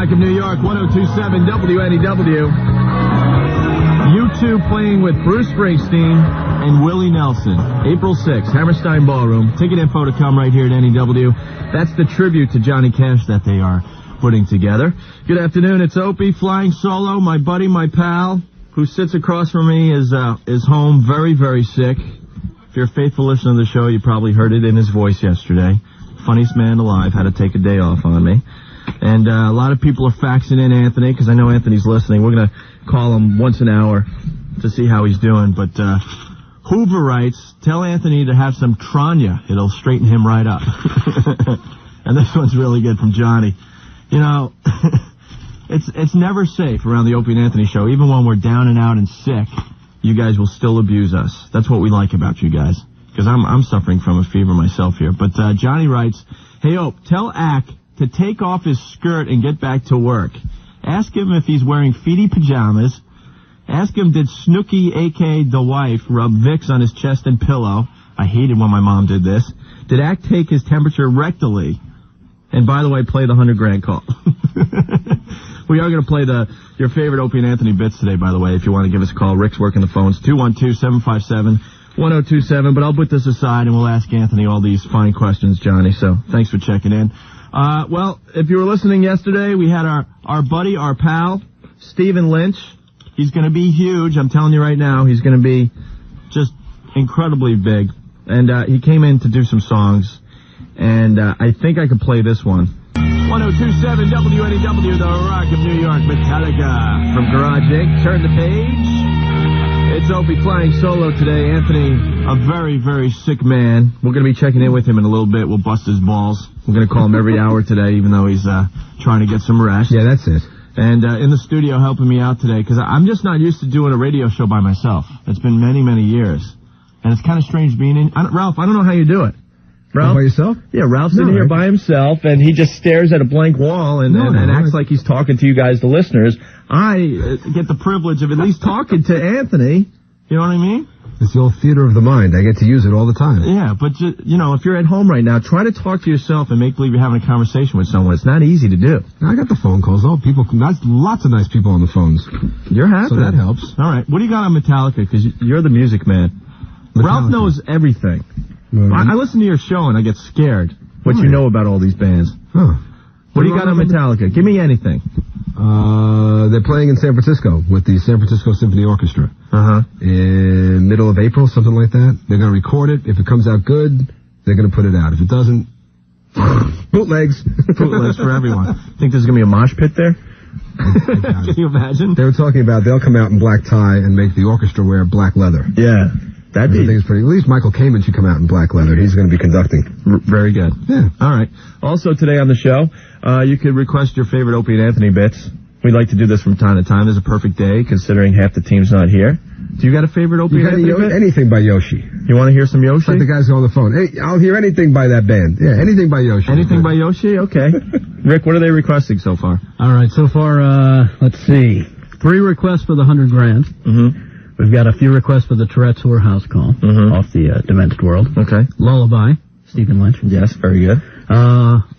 Rock of New York, 102.7 WNEW. U2 playing with Bruce Springsteen and Willie Nelson. April 6th, Hammerstein Ballroom. Ticket info to come right here at NEW. That's the tribute to Johnny Cash that they are putting together. Good afternoon, it's Opie flying solo. My buddy, my pal, who sits across from me is home very, very sick. If you're a faithful listener to the show, you probably heard it in his voice yesterday. Funniest man alive, had to take a day off on me. And a lot of people are faxing in Anthony, because I know Anthony's listening. We're going to call him once an hour to see how he's doing. But Hoover writes, tell Anthony to have some Tranya. It'll straighten him right up. And this one's really good from Johnny. You know, it's never safe around the Opie and Anthony show. Even when we're down and out and sick, you guys will still abuse us. That's what we like about you guys. Because I'm suffering from a fever myself here. But Johnny writes, hey, Ope, tell Ack to take off his skirt and get back to work. Ask him if he's wearing feety pajamas. Ask him, did Snooky, a.k.a. the wife, rub Vicks on his chest and pillow? I hated when my mom did this. Did Ack take his temperature rectally? And by the way, play the $100,000 call. We are going to play your favorite Opie and Anthony bits today, by the way, if you want to give us a call. Rick's working the phones, 212-757-1027. But I'll put this aside and we'll ask Anthony all these fine questions, Johnny. So thanks for checking in. Well, if you were listening yesterday, we had our buddy, our pal, Steven Lynch. He's going to be huge. I'm telling you right now, he's going to be just incredibly big. And he came in to do some songs. And I think I could play this one. 102.7 WNEW, the Rock of New York, Metallica from Garage Inc. Turn the page. It's Opie flying solo today. Anthony, a very, very sick man. We're going to be checking in with him in a little bit. We'll bust his balls. We're going to call him every hour today, even though he's trying to get some rest. Yeah, that's it. And in the studio helping me out today, because I'm just not used to doing a radio show by myself. It's been many, many years. And it's kind of strange being in. Ralph, I don't know how you do it. Ralph? By yourself? Yeah, Ralph's sitting here by himself, and he just stares at a blank wall and acts like he's talking to you guys, the listeners. I get the privilege of at least talking to Anthony. You know what I mean? It's the old theater of the mind. I get to use it all the time. Yeah, but, you know, if you're at home right now, try to talk to yourself and make believe you're having a conversation with someone. It's not easy to do. I got the phone calls. Oh, lots of nice people on the phones. You're happy. So that helps. All right. What do you got on Metallica? Because you're the music man. Metallica. Ralph knows everything. I listen to your show and I get scared what you know about all these bands. Huh. What do you got on Metallica? Give me anything. They're playing in San Francisco with the San Francisco Symphony Orchestra. In middle of April, something like that. They're going to record it. If it comes out good, they're going to put it out. If it doesn't, bootlegs. Bootlegs for everyone. Think there's going to be a mosh pit there? Can you imagine? They were talking about they'll come out in black tie and make the orchestra wear black leather. Yeah. I think it's pretty. At least Michael Kamen should come out in black leather. He's going to be conducting. Very good. Yeah. All right. Also today on the show, you could request your favorite Opie and Anthony bits. We like to do this from time to time. There's a perfect day, considering half the team's not here. Do you got a favorite Opie and Anthony bit? Anything by Yoshi. You want to hear some Yoshi? Like the guys on the phone. Hey, I'll hear anything by that band. Yeah, anything by Yoshi. Anything by Yoshi? Okay. Rick, what are they requesting so far? All right. So far, let's see. 3 requests for the $100,000. Mm-hmm. We've got a few requests for the Tourette's Whorehouse call off the Demented World. Okay. Lullaby, Steven Lynch. Yes, very good.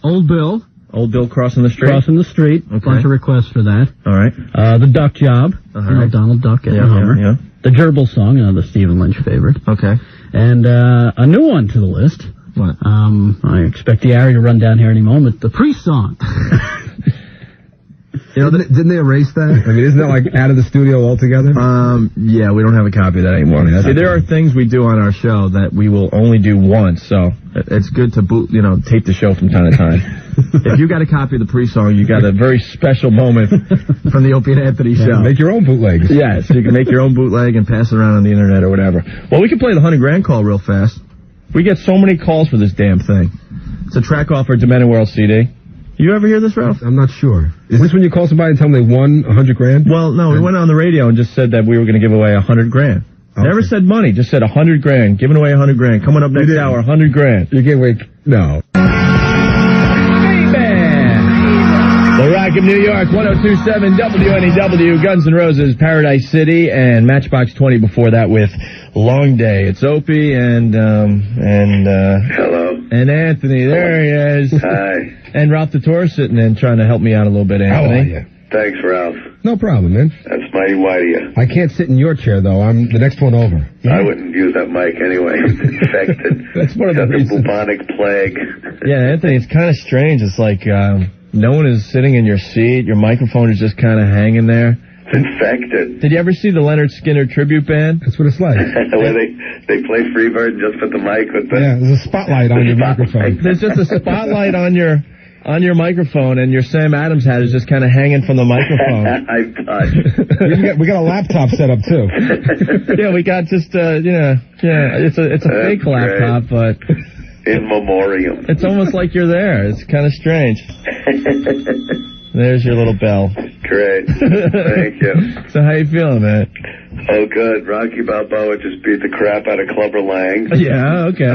Old Bill. Old Bill crossing the street. Crossing the street. Okay. Bunch of requests for that. All right. The Duck Job. You know, Donald Duck getting a Hummer. Yeah. The Gerbil song, another Steven Lynch favorite. Okay. And a new one to the list. What? I expect the Ari to run down here any moment. The Priest song. You know, didn't they erase that? I mean, isn't that like out of the studio altogether? Yeah, we don't have a copy of that anymore. See, there are things we do on our show that we will only do once, so it's good to tape the show from time to time. If you got a copy of the pre-song, you got a very special moment from the Opie and Anthony show. Make your own bootlegs. Yes, you can make your own bootleg and pass it around on the internet or whatever. Well, we can play the $100,000 call real fast. We get so many calls for this damn thing. It's a track off our Demented World CD. You ever hear this, Ralph? I'm not sure. Is this when you call somebody and tell them they won $100,000? Well, no, we went on the radio and just said that we were going to give away $100,000. Okay. Never said money, just said $100,000. Giving away $100,000. Coming up next hour, $100,000. You gave away, no. The Rock of Stadium, New York, 102.7 WNEW, Guns N' Roses, Paradise City, and Matchbox 20 before that with Long Day. It's Opie and hello. And Anthony. There he is. Hi. And Ralph the Tour sitting in trying to help me out a little bit, Anthony. How are you? Thanks, Ralph. No problem, man. That's mighty white of you. I can't sit in your chair, though. I'm the next one over. I wouldn't use that mic anyway. It's infected. That's one of the reasons. Bubonic plague. Yeah, Anthony, it's kind of strange. It's like no one is sitting in your seat. Your microphone is just kind of hanging there. It's infected. Did you ever see the Leonard Skinner tribute band? That's what it's like. Where they play Freebird and just put the mic with the... Yeah, there's a spotlight on your microphone. There's just a spotlight on your microphone, and your Sam Adams hat is just kind of hanging from the microphone. I've touched. we got a laptop set up, too. Yeah, we got just, it's a fake laptop, but... In memoriam. It's almost like you're there. It's kind of strange. There's your little bell. Great. Thank you. So how you feeling, man? Oh, good. Rocky Balboa just beat the crap out of Clubber Lang. Yeah, okay.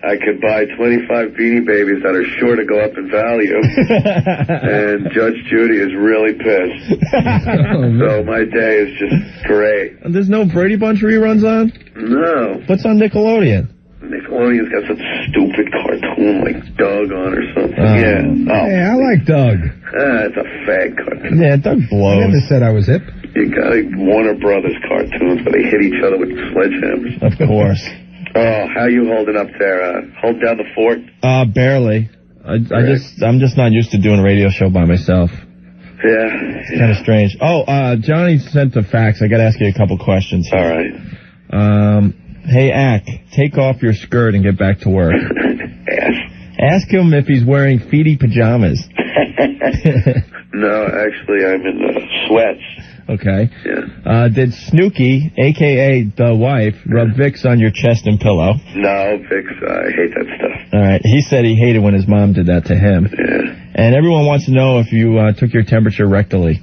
I could buy 25 Beanie Babies that are sure to go up in value. And Judge Judy is really pissed. So my day is just great. There's no Brady Bunch reruns on? No. What's on Nickelodeon? Nickelodeon's got some stupid cartoon like Doug on or something. Yeah. Oh. Hey, I like Doug. It's a fag cartoon. Yeah, Doug blows. I never said I was hip. You got Warner Brothers cartoons where they hit each other with sledgehammers. Of course. Oh, how you holding up there? Hold down the fort? Barely. I'm just not used to doing a radio show by myself. Yeah. It's kind of strange. Oh, Johnny sent a fax. I got to ask you a couple questions. All right. Hey, Ack, take off your skirt and get back to work. Ask him if he's wearing feety pajamas. No, actually, I'm in sweats. Okay. Yeah. Did Snooky, a.k.a. the wife, rub Vicks on your chest and pillow? No, Vicks, I hate that stuff. All right. He said he hated when his mom did that to him. Yeah. And everyone wants to know if you took your temperature rectally.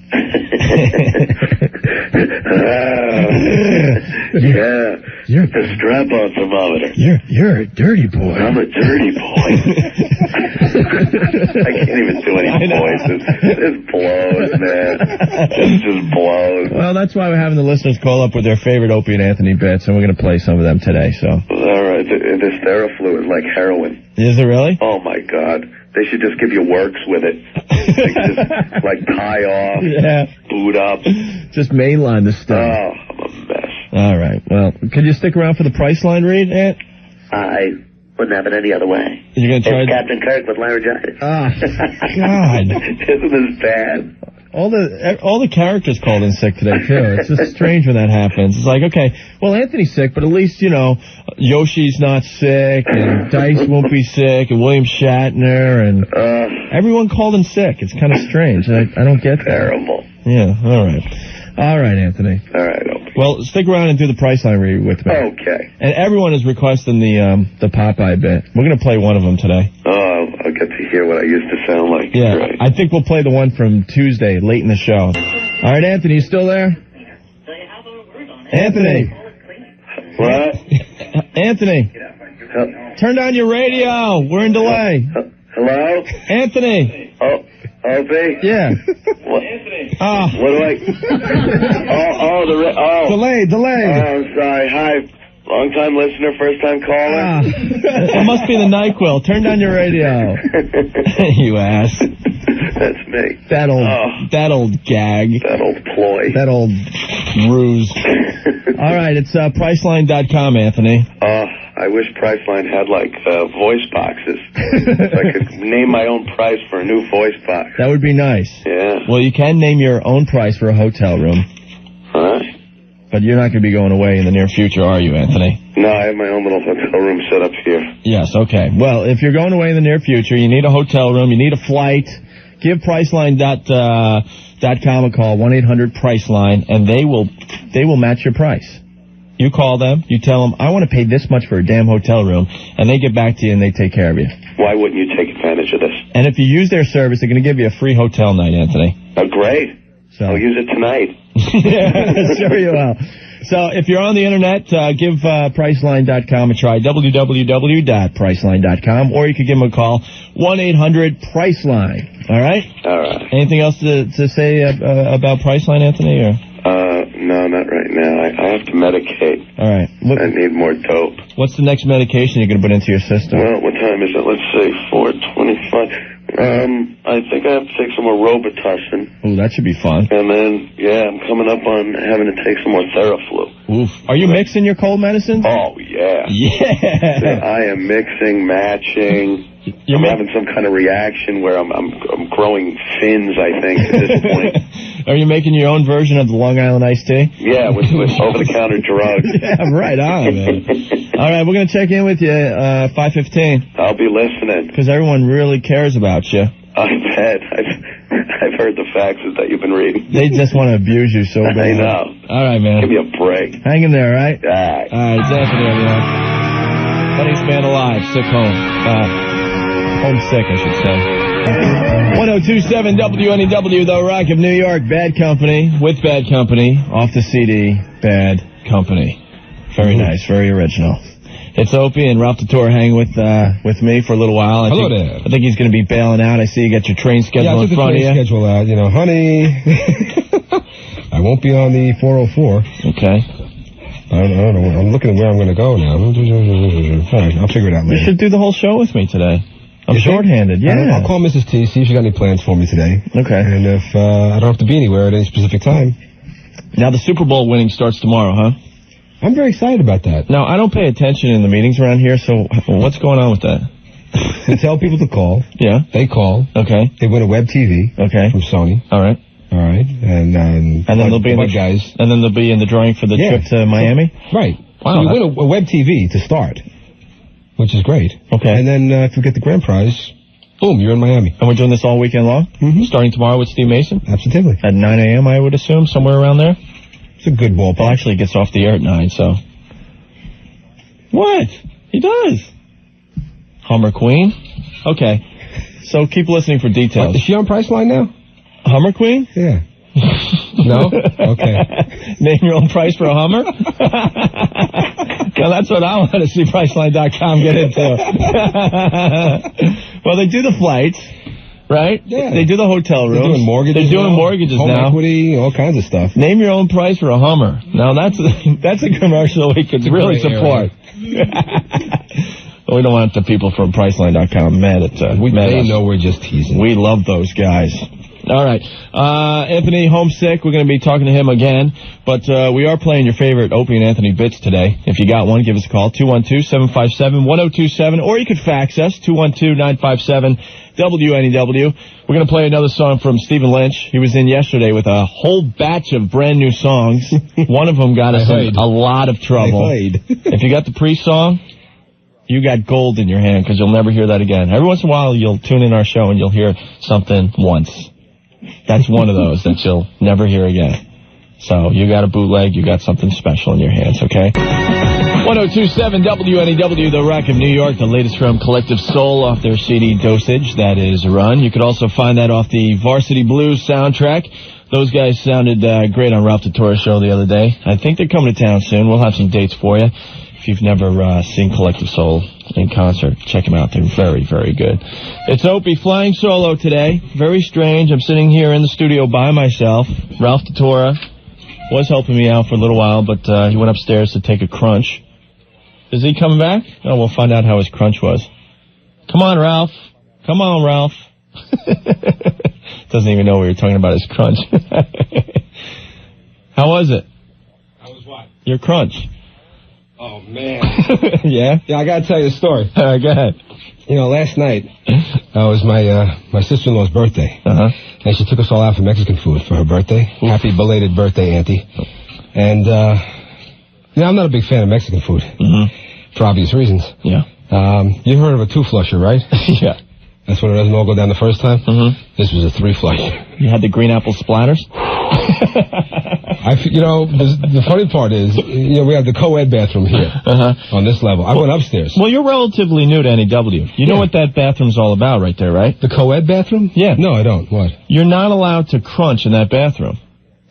Yeah. You're the strap-on thermometer. You're a dirty boy. I'm a dirty boy. I can't even do any voices. This blows, man. This just blows. Well, that's why we're having the listeners call up with their favorite Opie and Anthony bits, and we're going to play some of them today. So. All right. This Theraflu is like heroin. Is it really? Oh, my God. They should just give you works with it. They could just, like, tie off, boot up. Just mainline the stuff. Oh, I'm a mess. All right. Well, could you stick around for the Priceline read, Ant? I wouldn't have it any other way. You're going to try it's Captain Kirk with laryngitis. Oh, God. Isn't this bad? All the characters called in sick today, too. It's just strange when that happens. It's like, okay, well, Anthony's sick, but at least, Yoshi's not sick, and Dice won't be sick, and William Shatner, and everyone called in sick. It's kind of strange. I don't get that. Terrible. Yeah, all right. All right, Anthony. All right, Opie. Well, stick around and do the Priceline read with me. Okay. And everyone is requesting the Popeye bit. We're going to play one of them today. Oh, I'll get to hear what I used to sound like. Yeah, right. I think we'll play the one from Tuesday, late in the show. All right, Anthony, you still there? Anthony. What? Anthony. Turn down your radio. We're in delay. Hello? Anthony. Oh, Opie? Yeah. What? Anthony. What do I... Delay. Oh, I'm sorry. Hi. Long-time listener, first-time caller? It must be the NyQuil. Turn down your radio. You ass. That's me. That old gag. That old ploy. That old ruse. All right, it's Priceline.com, Anthony. I wish Priceline had, voice boxes. So I could name my own price for a new voice box. That would be nice. Yeah. Well, you can name your own price for a hotel room. Huh? But you're not going to be going away in the near future, are you, Anthony? No, I have my own little hotel room set up here. Yes, okay. Well, if you're going away in the near future, you need a hotel room, you need a flight, give Priceline.com a call, 1-800-PRICELINE, and they will match your price. You call them, you tell them, I want to pay this much for a damn hotel room, and they get back to you and they take care of you. Why wouldn't you take advantage of this? And if you use their service, they're going to give you a free hotel night, Anthony. Oh, great. So. I'll use it tonight. Yeah, sure you will. So if you're on the internet, give Priceline.com a try, www.priceline.com, or you could give them a call, 1-800-PRICELINE. All right? All right. Anything else to say about Priceline, Anthony? Or? No, not right now. I have to medicate. All right. I need more dope. What's the next medication you're going to put into your system? Well, what time is it? Let's say 4:25. I think I have to take some more Robitussin. Ooh, that should be fun. And then, I'm coming up on having to take some more Theraflu. Oof. Are you mixing your cold medicines? Oh, yeah. Yeah. I am mixing, matching. I'm having some kind of reaction where I'm growing fins, I think, at this point. Are you making your own version of the Long Island iced tea? Yeah, with over-the-counter drugs. Yeah, right on, man. All right, we're going to check in with you 5:15. I'll be listening. Because everyone really cares about you. I bet. I've heard the faxes that you've been reading. They just want to abuse you so bad. I know. All right, man. Give me a break. Hang in there, all right? All right. All right, it's Anthony, everyone. Funniest man alive, sick home. Homesick, I should say. 1027 WNEW, The Rock of New York. Bad Company, with Bad Company, off the CD, Bad Company. Very nice, very original. It's Opie and Ralph Couture hanging with me for a little while. Hello there. I think he's going to be bailing out. I see you got your train schedule in front of you. Yeah, I took the train schedule out. You know, honey, I won't be on the 404. Okay. I don't know. I'm looking at where I'm going to go now. All right, I'll figure it out later. You should do the whole show with me today. I'm shorthanded, yeah. I'll call Mrs. T, see if she got any plans for me today. Okay. And if I don't have to be anywhere at any specific time. Now, the Super Bowl winning starts tomorrow, huh? I'm very excited about that. Now, I don't pay attention in the meetings around here, so what's going on with that? They tell people to call. Yeah. They call. Okay. They win a web TV. Okay. From Sony. All right. All right. And then they'll be in the guys. And then they'll be in the drawing for the trip to Miami? Right. Wow. So you win a web TV to start, which is great. Okay. And then if you get the grand prize, boom, you're in Miami. And we're doing this all weekend long? Mm-hmm. Starting tomorrow with Steve Mason? Absolutely. At 9 a.m., I would assume, somewhere around there? It's a good ballpark. Well, actually, it gets off the air at 9, so... What? He does. Hummer Queen? Okay. So keep listening for details. Is she on Priceline now? Hummer Queen? Yeah. No? Okay. Name your own price for a Hummer? Well, that's what I want to see Priceline.com get into. Well, they do the flights, right? Yeah. They do the hotel rooms. They're doing mortgages. They're doing mortgages home now. Equity, all kinds of stuff. Name your own price for a Hummer. Now, that's a commercial we could really support. We don't want the people from Priceline.com mad at us. They know we're just teasing. We love those guys. All right. Anthony, homesick. We're going to be talking to him again. But we are playing your favorite Opie and Anthony bits today. If you got one, give us a call, 212-757-1027. Or you could fax us, 212-957-WNEW. We're going to play another song from Steven Lynch. He was in yesterday with a whole batch of brand new songs. One of them got us in a lot of trouble. If you got the pre-song, you got gold in your hand because you'll never hear that again. Every once in a while, you'll tune in our show and you'll hear something once. That's one of those that you'll never hear again. So you got a bootleg, you got something special in your hands, okay? 1027 WNEW, The Rock of New York, the latest from Collective Soul off their CD Dosage, that is Run. You could also find that off the Varsity Blues soundtrack. Those guys sounded great on Ralph Couture's show the other day. I think they're coming to town soon. We'll have some dates for you. If you've never seen Collective Soul in concert, check them out. They're very, very good. It's Opie flying solo today. Very strange. I'm sitting here in the studio by myself. Ralph Couture was helping me out for a little while, but he went upstairs to take a crunch. Is he coming back? Oh, we'll find out how his crunch was. Come on, Ralph. Come on, Ralph. Doesn't even know we were talking about his crunch. How was it? How was what? Your crunch. Oh, man. Yeah? Yeah, I got to tell you a story. All right, go ahead. You know, last night was my sister-in-law's birthday. Uh-huh. And she took us all out for Mexican food for her birthday. Oof. Happy belated birthday, Auntie. And, I'm not a big fan of Mexican food. Mm-hmm. For obvious reasons. Yeah. You heard of a two-flusher, right? Yeah. That's when it doesn't all go down the first time? Mm-hmm. This was a three-flusher. You had the green apple splatters? The funny part is, we have the co-ed bathroom here on this level. I went upstairs. Well, you're relatively new to NEW. You know what that bathroom's all about right there, right? The co-ed bathroom? Yeah. No, I don't. What? You're not allowed to crunch in that bathroom.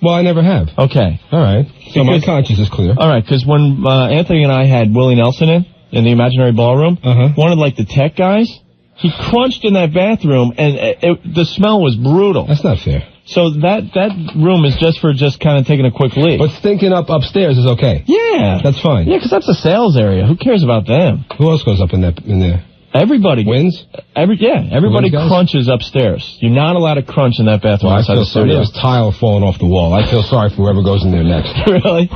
Well, I never have. Okay. All right. So my conscience is clear. All right, because when Anthony and I had Willie Nelson in the imaginary ballroom, one of like the tech guys, he crunched in that bathroom, and the smell was brutal. That's not fair. So that room is just for kind of taking a quick leak. But stinking up upstairs is okay. Yeah. That's fine. Yeah, because that's a sales area. Who cares about them? Who else goes up in there? Everybody. Wins? Everybody crunches upstairs. You're not allowed to crunch in that bathroom outside the studio. There's tile falling off the wall. I feel sorry for whoever goes in there next. Really?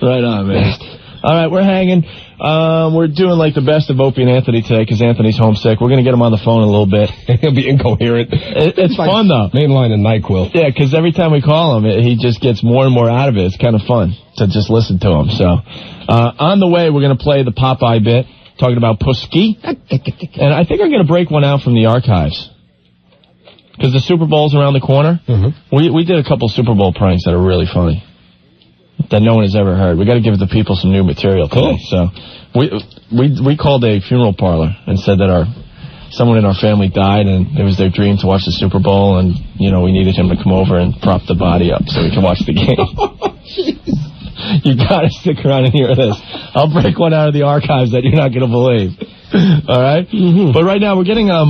Right on, man. All right, we're hanging. We're doing like the best of Opie and Anthony today because Anthony's homesick. We're going to get him on the phone in a little bit. He'll be incoherent. It's fun, though. Mainline and NyQuil. Yeah, because every time we call him, he just gets more and more out of it. It's kind of fun to just listen to him. So, on the way, we're going to play the Popeye bit, talking about Pusky. And I think I'm going to break one out from the archives. Because the Super Bowl's around the corner. We did a couple Super Bowl pranks that are really funny. That no one has ever heard. We got to give the people some new material today. So we called a funeral parlor and said that someone in our family died and it was their dream to watch the Super Bowl, and we needed him to come over and prop the body up so we could watch the game. You got to stick around and hear this. I'll break one out of the archives that you're not going to believe. All right? But right now we're getting a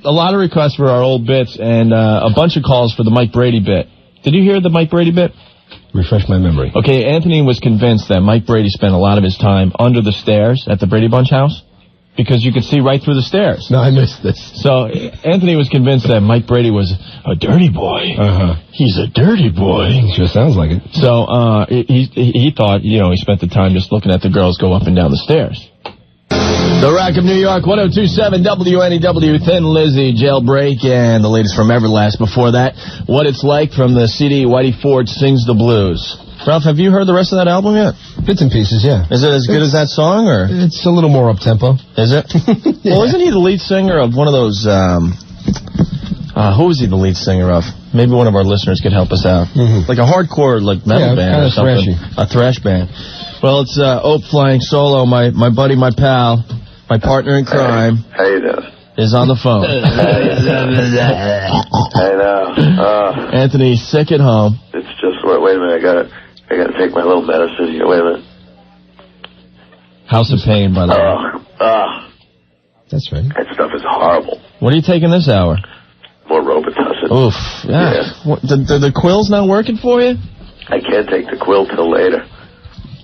lot of requests for our old bits and a bunch of calls for the Mike Brady bit. Did you hear the Mike Brady bit? Refresh my memory. Okay, Anthony was convinced that Mike Brady spent a lot of his time under the stairs at the Brady Bunch house because you could see right through the stairs. No, I missed this. So Anthony was convinced that Mike Brady was a dirty boy. He's a dirty boy. Sure sounds like it. So he thought, he spent the time just looking at the girls go up and down the stairs. The Rock of New York, 102.7 WNEW, Thin Lizzy, Jailbreak, and the latest from Everlast. Before that, What It's Like from the CD Whitey Ford Sings the Blues. Ralph, have you heard the rest of that album yet? Bits and pieces, yeah. Is it as good as that song, or? It's a little more up-tempo. Is it? Yeah. Well, isn't he the lead singer of one of those, who is he the lead singer of? Maybe one of our listeners could help us out. Like a hardcore, metal band or something. A thrash band. Well, it's Ope flying solo, my buddy, my pal, my partner in crime. How you doing? Is on the phone. I know. Anthony's sick at home. It's just, wait a minute, I gotta take my little medicine here. Wait a minute. House of Pain, by the way. That's right. That stuff is horrible. What are you taking this hour? More Robitussin. Oof. Yeah. What, the quill's not working for you? I can't take the quill till later.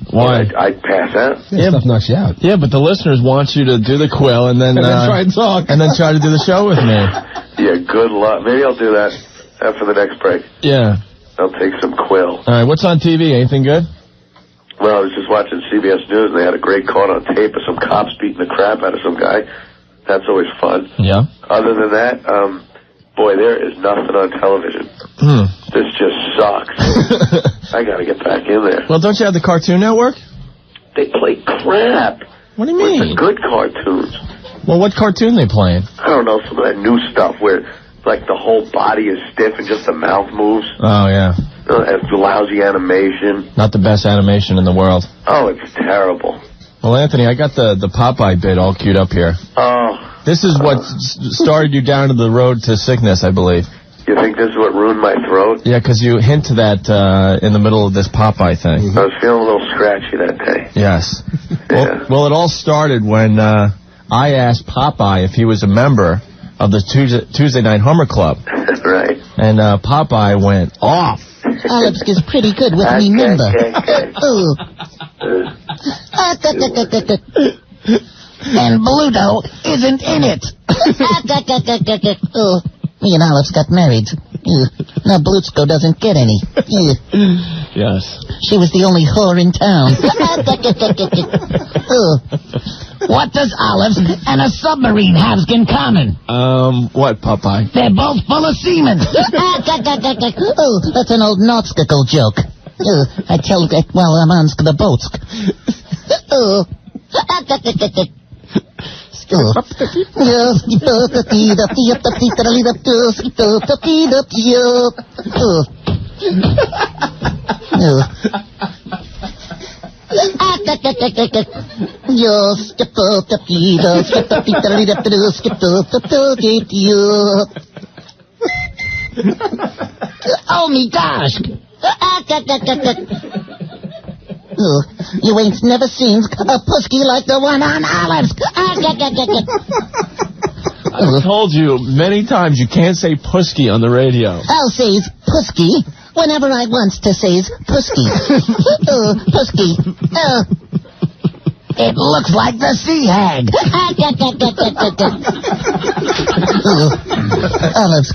Why? I'd pass out. Yeah, stuff knocks you out. Yeah, but the listeners want you to do the quill and then try and talk. And then try to do the show with me. Yeah, good luck. Maybe I'll do that after the next break. Yeah. I'll take some quill. All right, what's on TV? Anything good? Well, I was just watching CBS News, and they had a great caught on tape of some cops beating the crap out of some guy. That's always fun. Yeah. Other than that, boy, there is nothing on television. This just sucks. I got to get back in there. Well, don't you have the Cartoon Network? They play crap. What do you mean? Where's the good cartoons? Well, what cartoon they playing? I don't know, some of that new stuff where, the whole body is stiff and just the mouth moves. Oh, yeah. It's lousy animation. Not the best animation in the world. Oh, it's terrible. Well, Anthony, I got the Popeye bit all queued up here. Oh. This is what started you down to the road to sickness, I believe. You think this is what ruined my throat? Yeah, because you hint to that in the middle of this Popeye thing. I was feeling a little scratchy that day. Yes. Yeah. Well, it all started when I asked Popeye if he was a member of the Tuesday Night Hummer Club. Right. And Popeye went off. Alex is pretty good with me member. And Bluto isn't in it. Me and Alex got married. Now Blutsko doesn't get any. Yes. She was the only whore in town. What does Olives and a submarine have in common? What, Popeye? They're both full of semen. Oh, that's an old nautical joke. I tell that while I'm on the boat. Oh, me gosh. Oh, you ain't never seen a pusky like the one on Olives. I've told you many times you can't say pusky on the radio. I'll say's pusky whenever I wants to say's pusky. Pusky. It looks like the sea hag. Olives,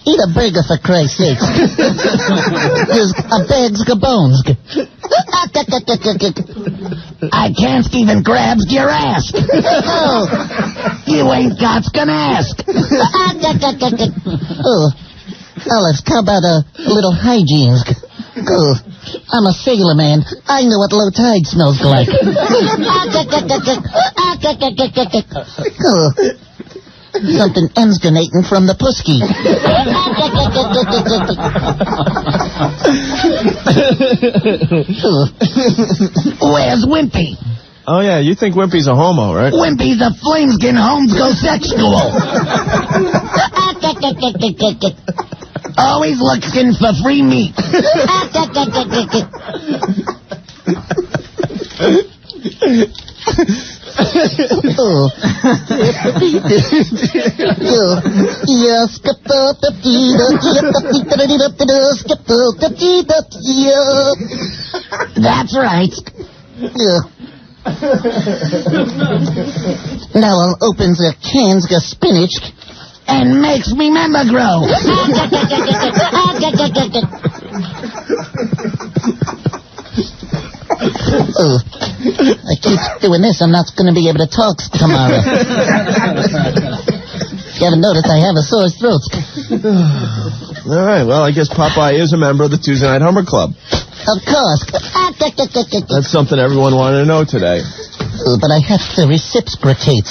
eat a burger for Christ's sake. There's a bag's bones. I can't even grab your ass. Oh, you ain't got's gonna ask. Oh, Olives, how about a little hygiene? Oh, I'm a sailor man. I know what low tide smells like. Oh, something emsganating from the pusky. Where's Wimpy? Oh, yeah, you think Wimpy's a homo, right? Wimpy's a flameskin homosexual. Always looking for free meat. That's right. Now I'll open the cans of spinach and makes me member grow. Oh, I keep doing this, I'm not going to be able to talk tomorrow. If you haven't noticed, I have a sore throat. All right, well, I guess Popeye is a member of the Tuesday Night Hummer Club. Of course. That's something everyone wanted to know today. But I have to reciprocate.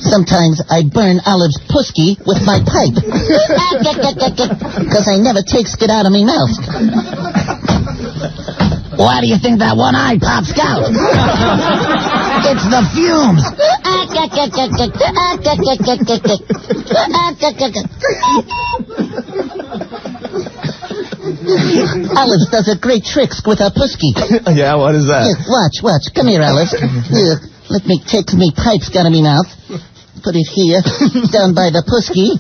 Sometimes I burn Olive's pusky with my pipe. Because I never takes it out of me mouth. Why do you think that one eye pops out? It's the fumes. Olive does a great tricks with her pusky. Yeah, what is that? Watch. Come here, Olive. Let me take me pipes out of me mouth. Put it here, down by the pusky.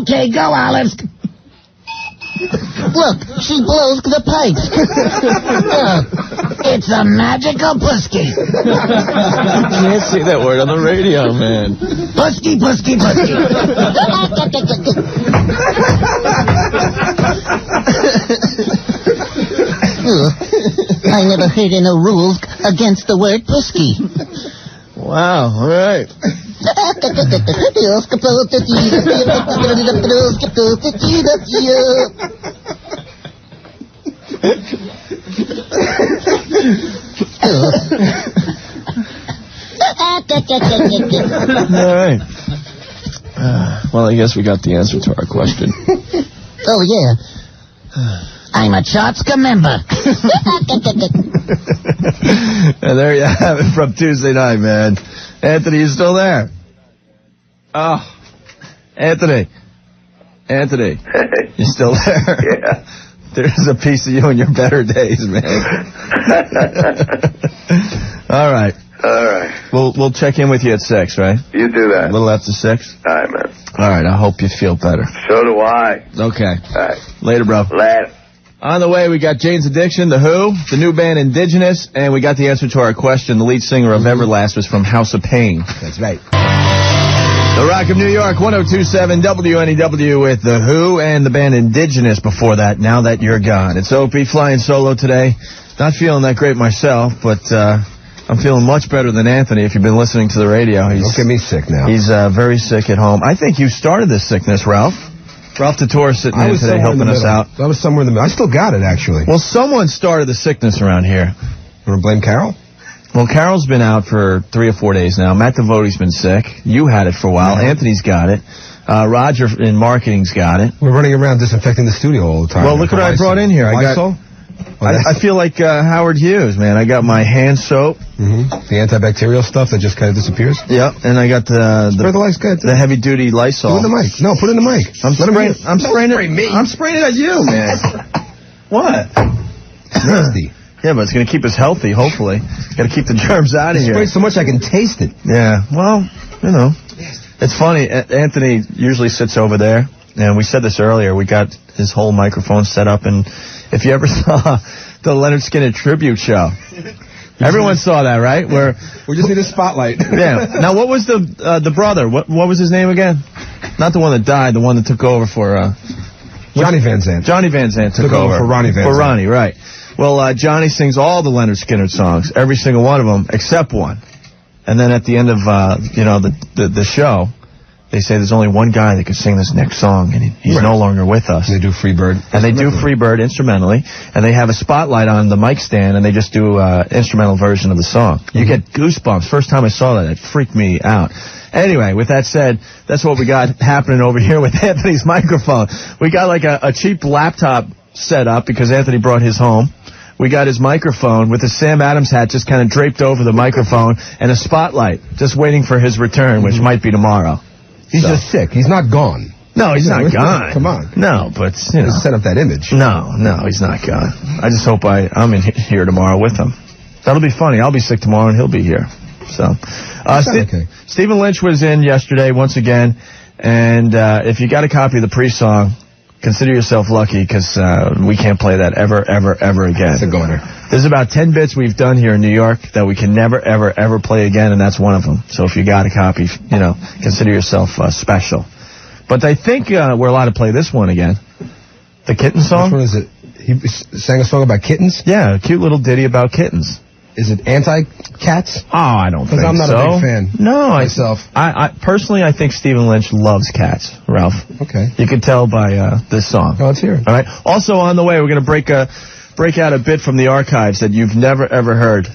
Okay, go, Olive. Look, she blows the pipes. It's a magical pusky. You can't say that word on the radio, man. Pusky. I never heard of no rules against the word pusky. Wow, all right. All right. Well, I guess we got the answer to our question. Oh, yeah. I'm a Chotska member. And there you have it from Tuesday night, man. Anthony, you still there? Oh, Anthony. You still there? Yeah. There's a piece of you in your better days, man. All right. We'll check in with you at 6, right? You do that. A little after 6? All right, man. All right, I hope you feel better. So do I. Okay. All right. Later, bro. Later. On the way, we got Jane's Addiction, The Who, the new band Indigenous, and we got the answer to our question. The lead singer of Everlast was from House of Pain. That's right. The Rock of New York, 102.7 WNEW with The Who and the band Indigenous before that, Now That You're Gone. It's Opie flying solo today. Not feeling that great myself, but I'm feeling much better than Anthony if you've been listening to the radio. Don't get me sick now. He's very sick at home. I think you started this sickness, Ralph. Ralph Tator sitting in today helping us out. I was somewhere in the middle. I still got it, actually. Well, someone started the sickness around here. You want to blame Carol? Well, Carol's been out for 3 or 4 days now. Matt Devote's been sick. You had it for a while. Yeah. Anthony's got it. Roger in marketing's got it. We're running around disinfecting the studio all the time. Well, look what I brought in here. I got I feel like Howard Hughes, man. I got my hand soap. The antibacterial stuff that just kind of disappears. Yep, and I got the heavy-duty Lysol. Put it in the mic. No, put it in the mic. I'm spraying it at you, man. What? Nasty. Yeah, but it's going to keep us healthy, hopefully. Got to keep the germs out of here. Spray so much I can taste it. Yeah, well, you know. It's funny. Anthony usually sits over there, and we said this earlier. We got his whole microphone set up, and if you ever saw the Leonard Skinner tribute show, everyone saw that, right? Where we just need a spotlight. Yeah. Now, what was the brother? What was his name again? Not the one that died. The one that took over for Johnny Van Zandt. Johnny Van Zandt took over for Ronnie Van Zandt. For Ronnie, right? Well, Johnny sings all the Leonard Skinner songs, every single one of them, except one. And then at the end of the show, they say there's only one guy that can sing this next song, and he's no longer with us. They do Freebird. And they do Freebird instrumentally, and they have a spotlight on the mic stand, and they just do instrumental version of the song. You get goosebumps. First time I saw that, it freaked me out. Anyway, with that said, that's what we got happening over here with Anthony's microphone. We got like a cheap laptop set up because Anthony brought his home. We got his microphone with his Sam Adams hat just kind of draped over the microphone and a spotlight just waiting for his return, which might be tomorrow. He's just sick. He's not gone. No, he's not gone. Come on. No, but, you know. Set up that image. No, he's not gone. I just hope I'm in here tomorrow with him. That'll be funny. I'll be sick tomorrow and he'll be here. So, okay. Steven Lynch was in yesterday once again, and if you got a copy of the pre-song, consider yourself lucky because we can't play that ever again. It's a goner. There's about 10 bits we've done here in New York that we can never, ever play again, and that's one of them. So if you got a copy, you know, consider yourself special. But I think we're allowed to play this one again. The kitten song? Which one is it? He sang a song about kittens? Yeah, a cute little ditty about kittens. Is it anti-cats? Oh, I don't think so. Because I'm not a big fan. No, myself. I personally, I think Steven Lynch loves cats, Ralph. Okay. You can tell by this song. Oh, let's hear it. All right. Also on the way, we're going to break out a bit from the archives that you've never, ever heard.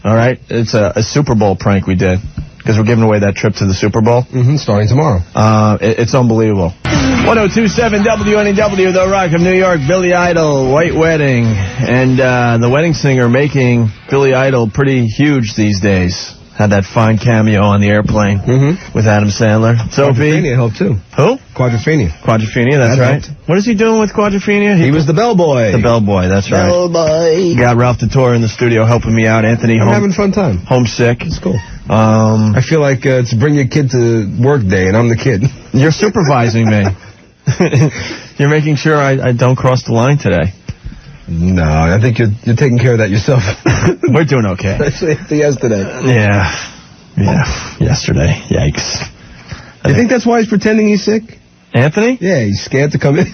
All right? It's a Super Bowl prank we did because we're giving away that trip to the Super Bowl. Starting tomorrow. It's unbelievable. 1027 WNEW, The Rock of New York, Billy Idol, White Wedding, and the wedding singer making Billy Idol pretty huge these days. Had that fine cameo on the airplane with Adam Sandler. Quadrophenia helped too. Who? Quadrophenia. Quadrophenia, that's right. Helped. What is he doing with Quadrophenia? He was the bellboy. The bellboy, that's right. Bellboy. Got Ralph DeTore in the studio helping me out. Anthony I'm having a fun time. Homesick. It's cool. I feel like it's bring your kid to work day, and I'm the kid. You're supervising me. You're making sure I don't cross the line today. No, I think you're taking care of that yourself. We're doing okay. Especially after yesterday. Yeah, yesterday. Yikes. You think that's why he's pretending he's sick? Anthony? Yeah, he's scared to come in.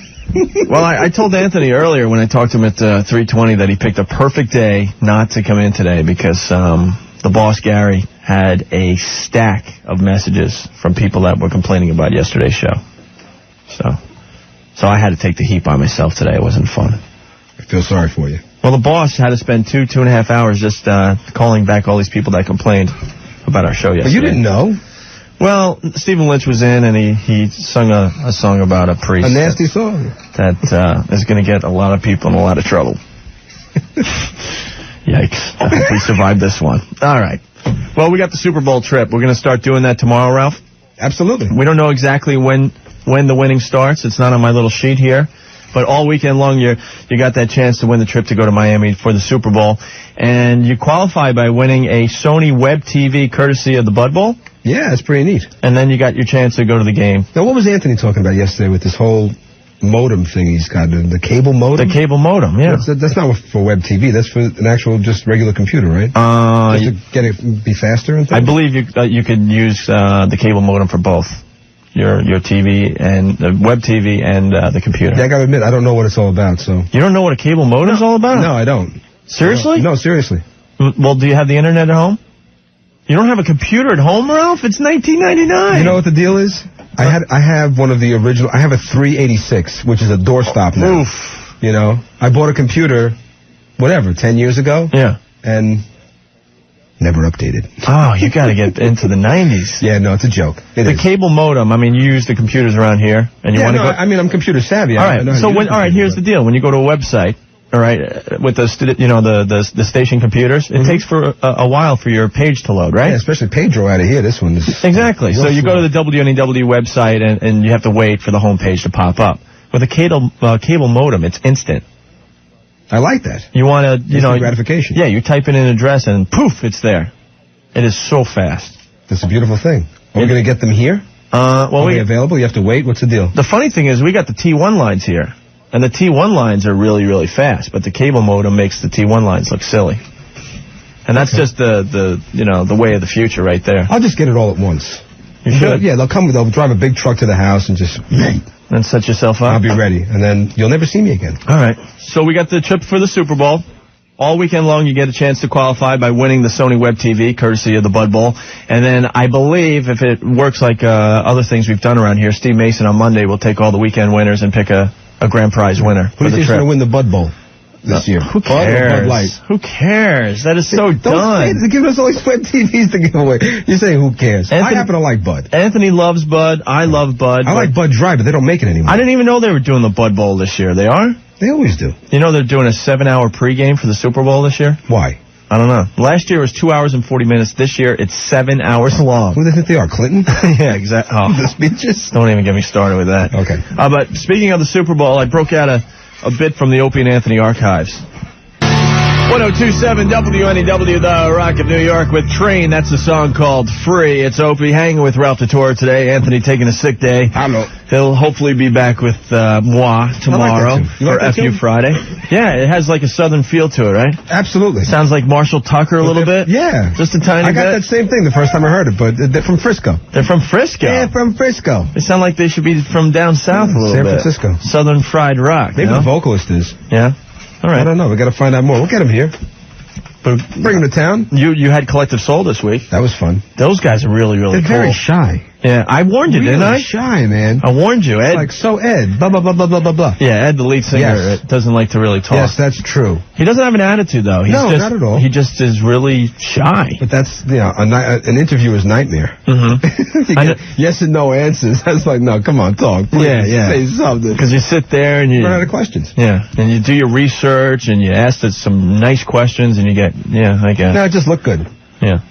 Well, I told Anthony earlier when I talked to him at 3:20 that he picked a perfect day not to come in today because the boss, Gary, had a stack of messages from people that were complaining about yesterday's show. So I had to take the heat by myself today. It wasn't fun. I feel sorry for you. Well, the boss had to spend 2.5 hours just calling back all these people that complained about our show yesterday. But you didn't know. Well, Steven Lynch was in, and he sung a song about a priest. A nasty song. That is going to get a lot of people in a lot of trouble. Yikes. I hope we survived this one. All right. Well, we got the Super Bowl trip. We're going to start doing that tomorrow, Ralph? Absolutely. We don't know exactly when the winning starts. It's not on my little sheet here. But all weekend long, you got that chance to win the trip to go to Miami for the Super Bowl. And you qualify by winning a Sony Web TV courtesy of the Bud Bowl. Yeah, it's pretty neat. And then you got your chance to go to the game. Now, what was Anthony talking about yesterday with this whole modem thing he's got? The cable modem? The cable modem, yeah. That's not for Web TV. That's for an actual just regular computer, right? Just to get it be faster and things? I believe you could use the cable modem for both. Your TV and the Web TV and the computer. Yeah, I gotta admit, I don't know what it's all about, so. You don't know what a cable modem is all about? No, I don't. Seriously? No, seriously. Well, do you have the internet at home? You don't have a computer at home, Ralph? It's 1999. You know what the deal is? I have one of the original. I have a 386, which is a doorstop now. Oof. You know, I bought a computer, 10 years ago. Yeah. And never updated. Oh, you got to get into the 90s. Yeah, no, it's a joke. The cable modem. I mean, you use the computers around here, and you want to go. I mean, I'm computer savvy. All right. So here's the deal. When you go to a website, all right, with the station computers, it takes for a while for your page to load, right? Yeah, especially Pedro out of here. This one is... Exactly. So you go to the WNEW website, and you have to wait for the home page to pop up. With a cable modem, it's instant. I like that. You want to, instant gratification. Yeah, you type in an address, and poof, it's there. It is so fast. That's a beautiful thing. Are we going to get them here? Are they available? You have to wait? What's the deal? The funny thing is we got the T1 lines here. And the T1 lines are really, really fast, but the cable modem makes the T1 lines look silly. And that's just the way of the future right there. I'll just get it all at once. You should? Yeah, they'll drive a big truck to the house and just... And set yourself up? I'll be ready. And then you'll never see me again. All right. So we got the trip for the Super Bowl. All weekend long, you get a chance to qualify by winning the Sony Web TV, courtesy of the Bud Bowl. And then I believe if it works like other things we've done around here, Steve Mason on Monday will take all the weekend winners and pick a grand prize winner. Who do you think's going to win the Bud Bowl this year? Who cares? Bud Light? Who cares? That is so Don't done. They're giving us all these Web TVs to give away. You're saying who cares? I happen to like Bud. Anthony loves Bud. I love Bud. I like Bud Dry, but they don't make it anymore. I didn't even know they were doing the Bud Bowl this year. They are? They always do. You know they're doing a 7-hour pregame for the Super Bowl this year? Why? I don't know. Last year it was 2 hours and 40 minutes. This year it's 7 hours long. Who do they think they are, Clinton? Yeah, exactly. Oh, the speeches? Don't even get me started with that. Okay. But speaking of the Super Bowl, I broke out a bit from the Opie and Anthony archives. 1027 WNEW, the Rock of New York with Train. That's a song called Free. It's Opie hanging with Ralph Tortora today. Anthony taking a sick day. Hello. He'll hopefully be back with moi tomorrow for FU Friday. Yeah, it has like a southern feel to it, right? Absolutely. Sounds like Marshall Tucker a little bit. Yeah. Just a tiny bit. I got that same thing the first time I heard it, but they're from Frisco. They're from Frisco? Yeah, from Frisco. They sound like they should be from down south a little bit. San Francisco. Southern fried rock. Maybe the vocalist is. Yeah? All right. I don't know. We got to find out more. We'll get him here. Bring him to town. You had Collective Soul this week. That was fun. Those guys are really, really They're cool. very shy. Yeah, I warned you, didn't I? Shy, man. I warned you, Ed. Like, so Ed, blah, blah, blah, blah, blah, blah, blah. Yeah, Ed, the lead singer, doesn't like to really talk. Yes, that's true. He doesn't have an attitude, though. No, not at all. He just is really shy. But that's, an interviewer's nightmare. Mm-hmm. You get yes and no answers. That's like, no, come on, talk. Please, say something. Because you sit there and you... run out of questions. Yeah, and you do your research and you ask some nice questions and you get, I guess. No, it just looked good. Yeah.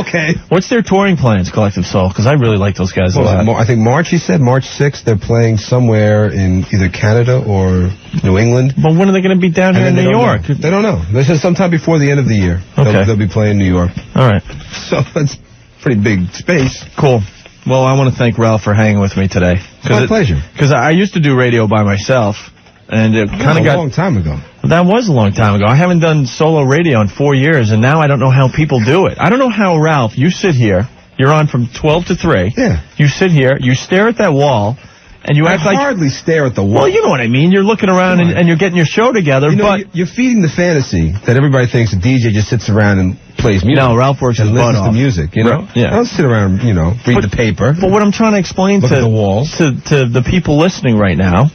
Okay. What's their touring plans, Collective Soul? Because I really like those guys a lot. I think March, he said, March 6th, they're playing somewhere in either Canada or New England. But when are they going to be down here in New York? They don't know. They said sometime before the end of the year. Okay. They'll be playing New York. All right. So that's pretty big space. Cool. Well, I want to thank Ralph for hanging with me today. My pleasure. Because I used to do radio by myself. And it kind of got... a long time ago. That was a long time ago. I haven't done solo radio in 4 years, and now I don't know how people do it. I don't know how, Ralph, you sit here, you're on from 12 to 3. Yeah. You sit here, you stare at that wall, and you act like... I hardly stare at the wall. Well, you know what I mean. You're looking around and you're getting your show together, but... You're feeding the fantasy that everybody thinks a DJ just sits around and plays music. No, Ralph works his butt off. Listens to music, Yeah. I don't sit around, read the paper. But what I'm trying to explain look at the walls. to the people listening right now...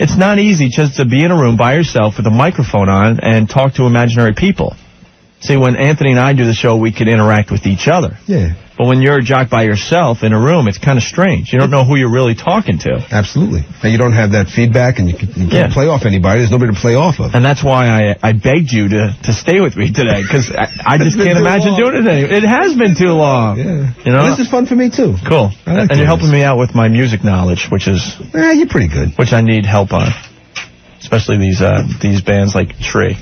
It's not easy just to be in a room by yourself with a microphone on and talk to imaginary people. See, when Anthony and I do the show, we can interact with each other. Yeah. But when you're a jock by yourself in a room, it's kind of strange. You don't know who you're really talking to. Absolutely. And you don't have that feedback, and you can't play off anybody. There's nobody to play off of. And that's why I begged you to stay with me today, because I just can't imagine doing it anymore. It has been too long. Yeah. And this is fun for me, too. Cool. And you're helping me out with my music knowledge, which is... you're pretty good. Which I need help on. Especially these bands like Tree.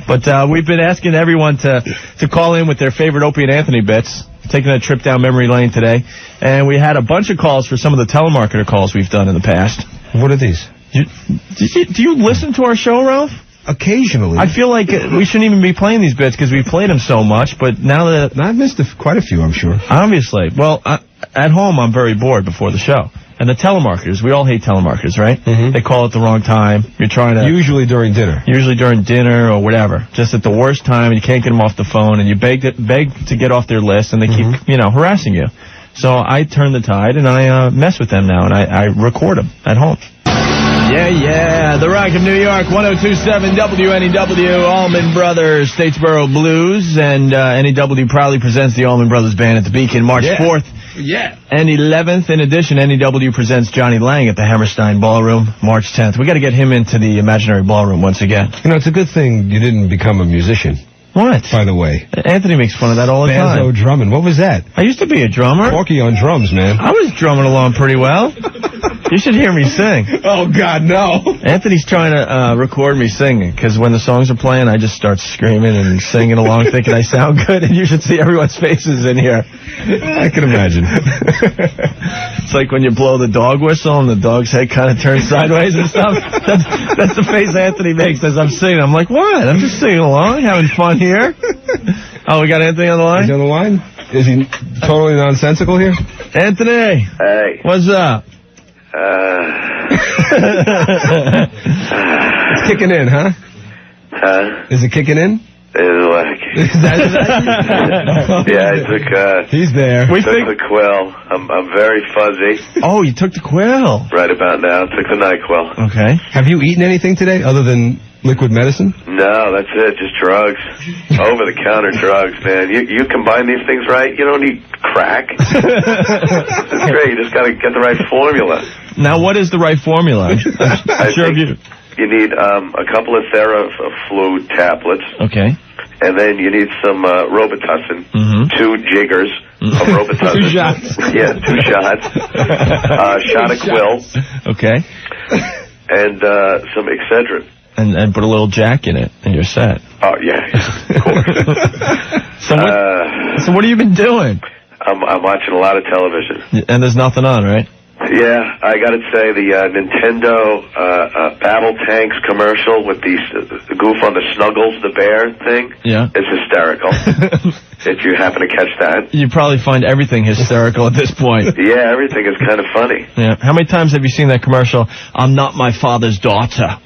But we've been asking everyone to call in with their favorite Opie and Anthony bits. Taking a trip down memory lane today. And we had a bunch of calls for some of the telemarketer calls we've done in the past. What are these? Do you listen to our show, Ralph? Occasionally. I feel like we shouldn't even be playing these bits because we played them so much, but now that... I've missed quite a few, I'm sure. Obviously. Well, at home, I'm very bored before the show. And the telemarketers, we all hate telemarketers, right? Mm-hmm. They call at the wrong time. You're trying to... Usually during dinner or whatever. Just at the worst time, you can't get them off the phone, and you beg to get off their list, and they keep, harassing you. So I turn the tide, and I mess with them now, and I record them at home. Yeah, the Rock of New York, 1027 WNEW, Allman Brothers, Statesboro Blues, and NEW proudly presents the Allman Brothers Band at the Beacon March 4th. Yeah. And 11th, in addition, NEW presents Johnny Lang at the Hammerstein Ballroom, March 10th. We got to get him into the imaginary ballroom once again. You know, it's a good thing you didn't become a musician. What? By the way. Anthony makes fun of that all the time. Banjo drumming. What was that? I used to be a drummer. Porky on drums, man. I was drumming along pretty well. You should hear me sing. Oh, God, no. Anthony's trying to record me singing, because when the songs are playing, I just start screaming and singing along, thinking I sound good, and you should see everyone's faces in here. I can imagine. It's like when you blow the dog whistle and the dog's head kind of turns sideways and stuff. That's the face Anthony makes as I'm singing. I'm like, what? I'm just singing along, having fun here. Oh, we got Anthony on the line? Is he on the line? Is he totally nonsensical here? Anthony. Hey. What's up? It's kicking in, huh? Huh? Is it kicking in? Yeah, I took, He's there. We took think... the quill. I'm very fuzzy. Oh, you took the quill. Right about now. Took the NyQuil. Okay. Have you eaten anything today other than liquid medicine? No, that's it. Just drugs. Over-the-counter drugs, man. You combine these things right, you don't need crack. It's great. You just got to get the right formula. Now, what is the right formula? I'm sure think you need a couple of Theraflu tablets. Okay. And then you need some Robitussin, 2 jiggers of Robitussin. 2 shots. Yeah, 2 shots. Shot of quill. Okay. And some Excedrin. And put a little Jack in it, and you're set. Oh, yeah, of course. So what have you been doing? I'm watching a lot of television. And there's nothing on, right? Yeah, I got to say the Nintendo Battle Tanks commercial with the goof on the Snuggles the bear thing. Yeah. It's hysterical. If you happen to catch that. You probably find everything hysterical at this point. Yeah, everything is kind of funny. Yeah. How many times have you seen that commercial, I'm not my father's daughter?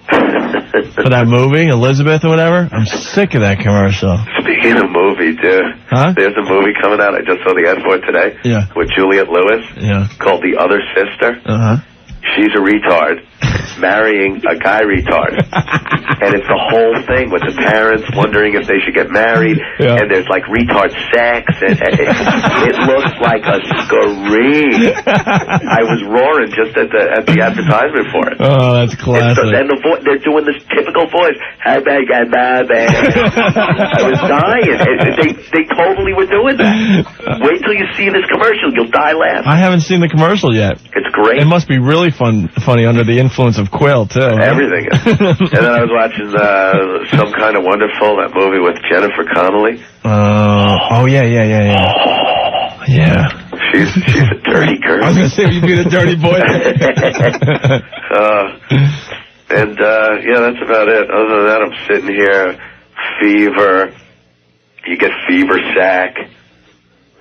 For that movie, Elizabeth or whatever? I'm sick of that commercial. Speaking of movie, dude, there's a movie coming out. I just saw the ad for it today. Yeah. With Juliette Lewis. Yeah. Called The Other Sister. She's a retard marrying a guy retard. And it's the whole thing with the parents wondering if they should get married. Yeah. And there's like retard sex. And it looks like a scream. I was roaring just at the advertisement for it. Oh, that's classic. And they're doing this typical voice. I was dying. They totally were doing that. Wait till you see this commercial. You'll die laughing. I haven't seen the commercial yet. It's great. It must be really funny under the influence of Quill, too. Everything is. And then I was watching Some Kind of Wonderful, that movie with Jennifer Connelly. Oh, yeah. Yeah. She's a dirty girl. I was going to say, you'd be the dirty boy. Yeah, that's about it. Other than that, I'm sitting here, fever. You get fever sack.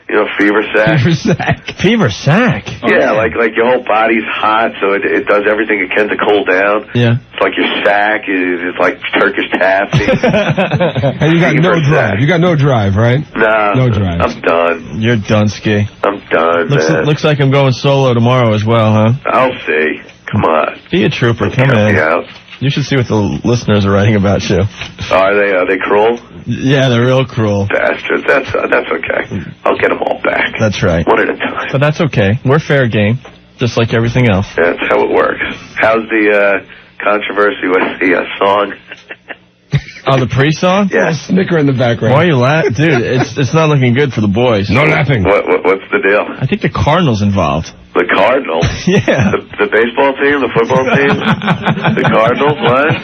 You know, fever sack? Fever sack. Fever sack? Yeah, like your whole body's hot, so it does everything it can to cool down. Yeah. It's like your sack is like Turkish taffy. And you got no drive. You got no drive, right? No drive. I'm done. You're done, Ski. I'm done, man. Looks like I'm going solo tomorrow as well, huh? I'll see. Come on. Be a trooper. Come in. Out. You should see what the listeners are writing about you. Are they cruel? Yeah, they're real cruel. Bastards. That's okay. I'll get them all back. That's right. One at a time. But that's okay. We're fair game, just like everything else. That's how it works. How's the controversy with the song? Oh, the pre-song? Yeah. Snicker in the background. Why are you laughing? Dude, it's not looking good for the boys. No laughing. What's the deal? I think the Cardinals involved. The Cardinals? Yeah. The baseball team? The football team? The Cardinals? What?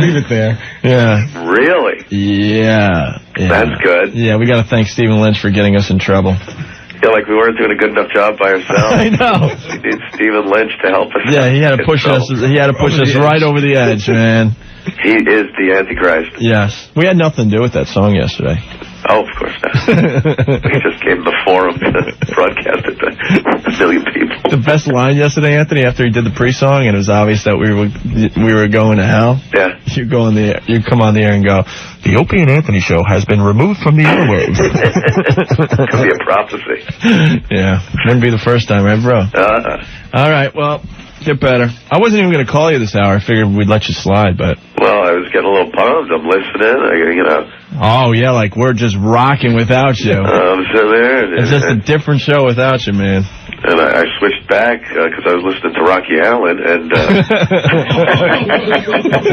Leave it there. Yeah. Really? Yeah. That's good. Yeah, we got to thank Steven Lynch for getting us in trouble. Yeah, like we weren't doing a good enough job by ourselves. I know. We need Steven Lynch to help us. Yeah, he had to push us. He had to push us right over the edge, man. He is the Antichrist. Yes. We had nothing to do with that song yesterday. Oh, of course not. We just gave him the forum to broadcast it to a million people. The best line yesterday, Anthony, after he did the pre-song, and it was obvious that we were going to hell. Yeah. You come on the air and go, the Opie and Anthony show has been removed from the airwaves. Could be a prophecy. Yeah. Wouldn't be the first time, right, bro? All right, well, Get better. I wasn't even going to call you this hour. I figured we'd let you slide, but... Well, I was getting a little pumped. I'm listening. Oh, yeah, like we're just rocking without you. I'm sitting there. It's just a different show without you, man. And I switched back because I was listening to Rocky Allen, and...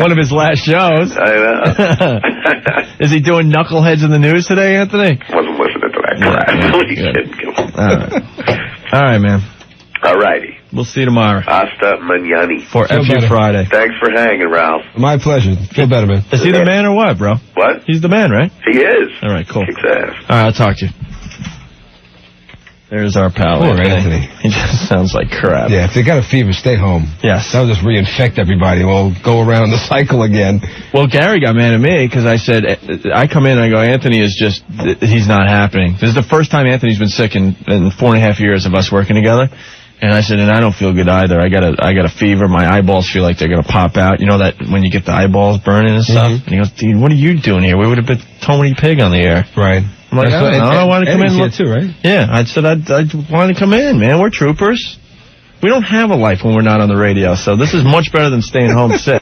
One of his last shows. I know. Is he doing Knuckleheads in the News today, Anthony? Wasn't listening to that crap. All right, man. All righty. We'll see you tomorrow. Hasta mañana. For FU Friday. Thanks for hanging, Ralph. My pleasure. Feel better, man. Is he the man or what, bro? What? He's the man, right? He is. All right, cool. Kicks ass. All right, I'll talk to you. There's our pal. Poor Anthony. He just sounds like crap. Yeah, if they got a fever, stay home. Yes. That'll just reinfect everybody. We'll go around the cycle again. Well, Gary got mad at me because I said, I come in and I go, Anthony is just, he's not happening. This is the first time Anthony's been sick in 4.5 years of us working together. And I said, and I don't feel good either. I got a fever. My eyeballs feel like they're going to pop out. You know that when you get the eyeballs burning and stuff? Mm-hmm. And he goes, dude, what are you doing here? We would have been Tony Pig on the air. Right. I'm like, I want to come in. Here too, right? Yeah, I said, I want to come in, man. We're troopers. We don't have a life when we're not on the radio, so this is much better than staying home sick.